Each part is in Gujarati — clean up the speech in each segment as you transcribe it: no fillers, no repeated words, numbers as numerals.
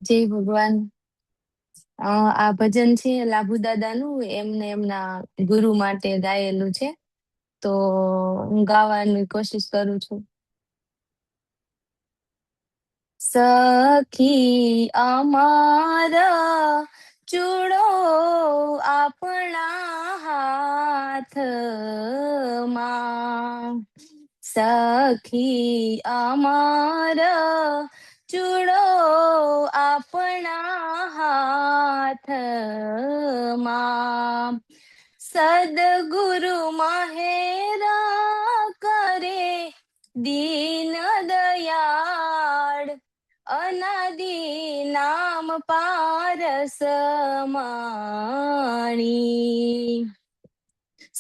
જય ભગવાન. આ ભજન છે લાભુ દાદાનું, એમને એમના ગુરુ માટે ગાયેલું છે. તો હું ગાવાની કોશિશ કરું છું. સખી અમારા ચૂડો આપણા હાથમાં, સખી અમારા ચૂડો આપણા હાથમાં, સદગુરુ મહેરા કરે દીન દયાળ, અનાદિ નામ પારસ માણી,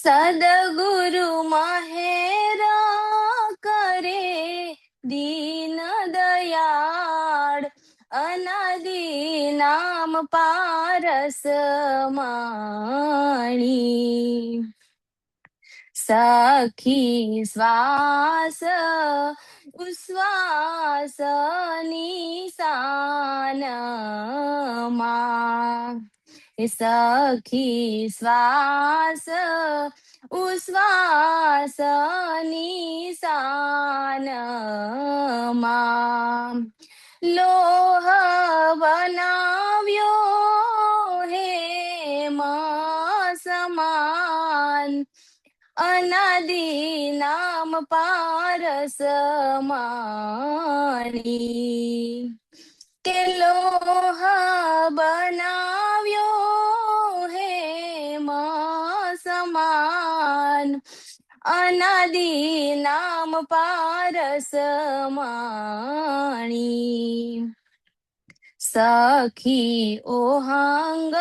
સદગુરુ મહેરા કરે દીન દયાળ, અનાદિ નામ પારસ માણી, સખી શ્વાસ ઉશ્વાસ નિશાનમાં, સખી શ્વાસ ઉશ્વાસ નિશાનમાં, લોહ બનાવ્યો હેમ સમાન, અનાદિ નામ પારસ માણી, કે લોહ બનાવ્યો હેમ સમાન, અનાદિ નામ પારસ માણી, સખી ઓહાંગ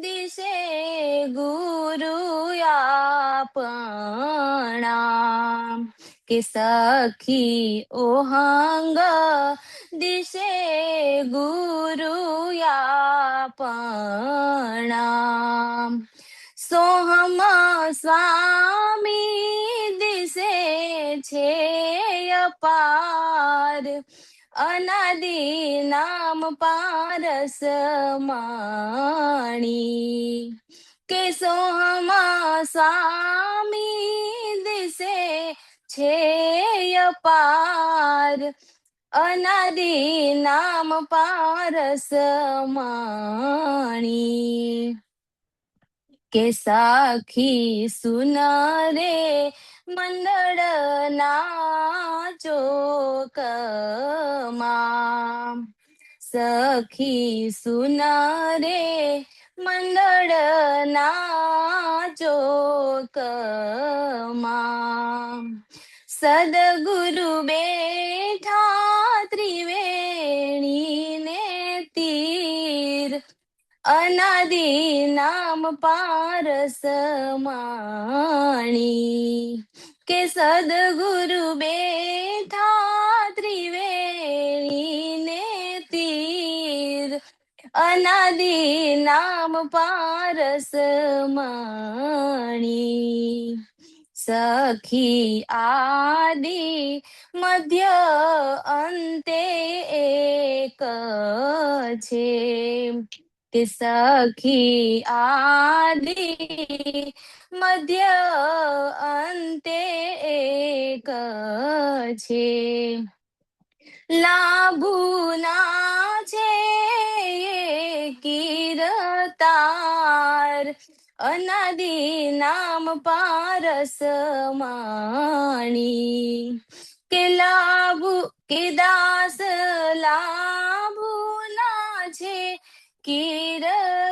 દિશે ગુરુ આપણા, કે સખી ઓહાંગ દિશે ગુરુ આપણા, સોહમ સ્વામી દિશે છે અપાર, અનાદિ નામ પારસ માણી, કે સોહમા સ્વામી દિશે છે અપાર, અનાદિ નામ પારસ માણી, કે સખી સુન રે મંડળ ના ચોકમાં, સખી સુન રે મંડળ ના ચોકમાં, સદગુરુ બેઠા ત્રિવેણી ને તીર, અનાદિ નામ પારસ માણી, કે સદગુરુ બેઠા ત્રિવેણી ને તીર, અનાદિ નામ પારસ માણી, સખી આદિ મધ્ય અંતે એક છે, કે સખી આદિ મધ્ય અંતે એક છે, લાભુ ના છે કીરતાર, અનાદિ નામ પારસ માણી, કે લાભુ કે દાસ લાભુ ના છે કીરતાર,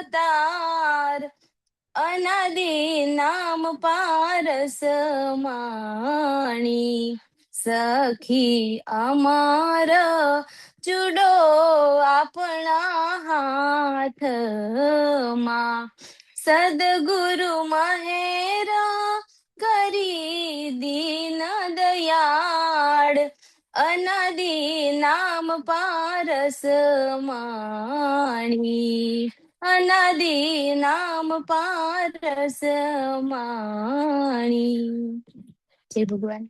અનાદિ નામ પારસ માણી, સખી અમાર ચૂડો આપણા હાથમાં, સદગુરુ મહેરા કરી દીન દયાળ, અનાદિ નામ પારસ માણી, અનાદિ નામ પારસ માણી. જય ભગવાન.